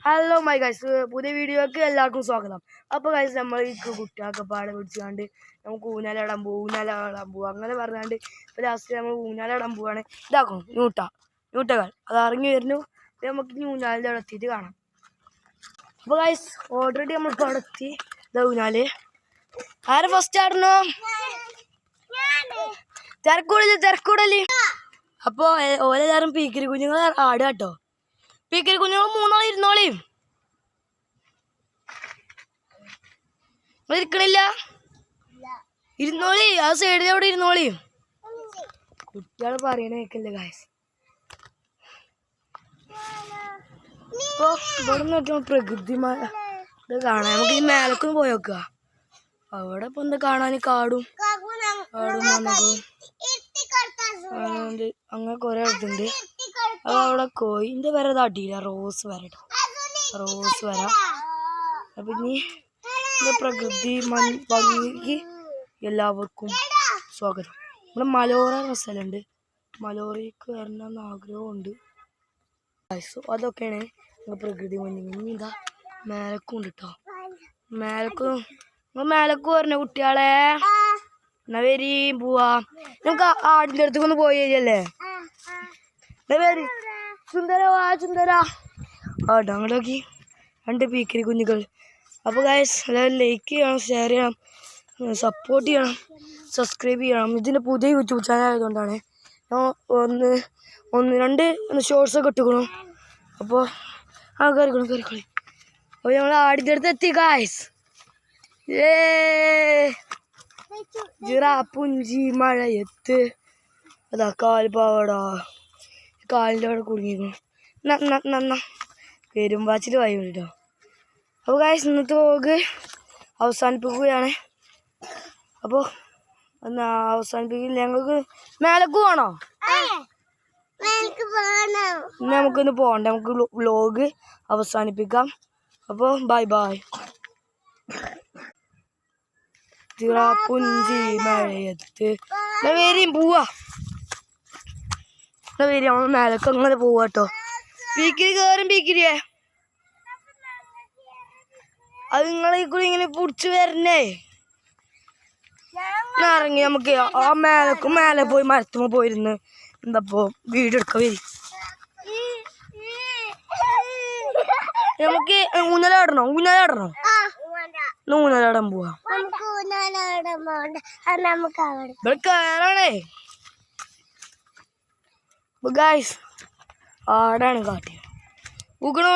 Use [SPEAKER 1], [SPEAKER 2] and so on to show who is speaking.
[SPEAKER 1] Hello my guys, പുതിയ വീഡിയോക്ക് എല്ലാവർക്കും സ്വാഗതം. അപ്പോൾ ഗൈസ് നമ്മൾ ഈ കുട്ടികളൊക്കെ പാടെ പിടിച്ചാണ്ട് നമുക്ക് ഊഞ്ഞാലാടാൻ പോവും അങ്ങനെ പറഞ്ഞാണ്ട് ഇപ്പോൾ ലാസ്റ്റ് നമ്മൾ ഊഞ്ഞാലാടാൻ പോവാണ്. ഇതാക്കും ന്യൂട്ടകൾ അത് ഇറങ്ങി വരുന്നു. നമുക്ക് ഇനി ഊഞ്ഞാലിൻ്റെ അവിടെ എത്തിയിട്ട് കാണാം. അപ്പോൾ ഗൈസ് ഓൾറെഡി നമ്മൾ ഇപ്പോൾ അവിടെ എത്തി. ഇതാ ഊഞ്ഞാല്. ആരെ ഫസ്റ്റ് ആടണോ? തിരക്കൂടല്. അപ്പോൾ ഓരെല്ലാവരും പീക്കിരി കുഞ്ഞുങ്ങൾ ആടുക കേട്ടോ. പീക്കിരി കുഞ്ഞുങ്ങൾ 3 ഇരുന്നോളിയും. ഇരിക്കണില്ല, ഇരുന്നോളി. ആ സൈഡിൽ അവിടെ ഇരുന്നോളിയും. കുട്ടികൾ പറയണ കേൾക്കില്ല ഗായ്സ്. ഇപ്പൊ ഇവിടെ നോക്കിയ പ്രകൃതി ഇത് കാണാൻ നമുക്ക് ഈ മേലക്കൊന്ന് പോയി നോക്കുക. അവിടെ ഇപ്പൊ എന്താ കാണാൻ? കാടും മണ്ണുകളും അങ്ങനെ കുറെ ഇതുണ്ട്. അത് അവിടെ കോയിന്റെ വര തട്ടിയില്ല. റോസ് വര അപ്പൊ ഇനി പ്രകൃതി ഭംഗിക്ക് എല്ലാവർക്കും സ്വാഗതം. ഇവിടെ മലോറ സ്ഥലമുണ്ട്. മലോറയ്ക്ക് വരണമെന്ന് ആഗ്രഹമുണ്ട്. അതൊക്കെയാണ് പ്രകൃതി ഭംഗി. ഇതാ മേലക്കും ഉണ്ട് കേട്ടോ. മേലക്ക് പറഞ്ഞ കുട്ടികളെ എന്നാ വരി പോവാ. നമുക്ക് ആടിൻ്റെ അടുത്തേക്ക് ഒന്ന് പോയി അല്ലേ? വരി ചുന്ദര അങ്ങോട്ടേക്ക് 2 പീക്കിരി കുഞ്ഞുങ്ങൾ. അപ്പോൾ ഗൈസ് എല്ലാവരും ലൈക്ക് ചെയ്യണം, ഷെയർ ചെയ്യണം, സപ്പോർട്ട് ചെയ്യണം, സബ്സ്ക്രൈബ് ചെയ്യണം. ഇതിൻ്റെ പുതിയ യൂട്യൂബ് ചാനൽ ആയതുകൊണ്ടാണ്. ഞാൻ 2 ഷോർട്സൊക്കെ ഇട്ടുക്കണം. അപ്പോൾ കയറിക്കളി. അപ്പോൾ ഞങ്ങൾ ആടിൻ്റെ അടുത്ത് എത്തി ഗൈസ്. ജിറാപ്പുഞ്ചി മഴയത്ത് അതാ കാൽപാവടാ കാലിൻ്റെ അവിടെ കുടുങ്ങിയിരിക്കണം. പെരുമ്പാച്ചിൽ വായി കേട്ടോ. അപ്പോൾ ഗൈസ് ഇന്നത്തെ വ്ലോഗ് അവസാനിപ്പിക്കുകയാണ്. അപ്പോൾ എന്നാ അവസാനിപ്പിക്കില്ല, ഞങ്ങൾക്ക് മേലേക്ക് പോകണോ? നമുക്കൊന്ന് പോകണ്ട. നമുക്ക് വ്ലോഗ് അവസാനിപ്പിക്കാം. അപ്പോൾ ബൈ. ചിറാപ്പുഞ്ചി മഴയത്ത് വരും പോവാ. വരും നമ്മൾ മേലേക്ക് അങ്ങനെ പോവാട്ടോ. പീക്കിരി കയറും. പീക്കിരിയേ അത് നിങ്ങളെ കൂടി ഇങ്ങനെ പിടിച്ച് വരണേ. ഇറങ്ങി നമുക്ക് ആ മേലെ പോയി മരത്തുമ്പോ പോയിരുന്ന് എന്താപ്പോ വീഡിയോ എടുക്കാൻ വരി. നമുക്ക് ഊഞ്ഞാലാടണോ? ഊഞ്ഞാലാടാൻ പോവാ. ഇവിടെ കയറാണേ ഗൈസ്. ആടാണ് കാട്ടിയത്. ഊക്കണോ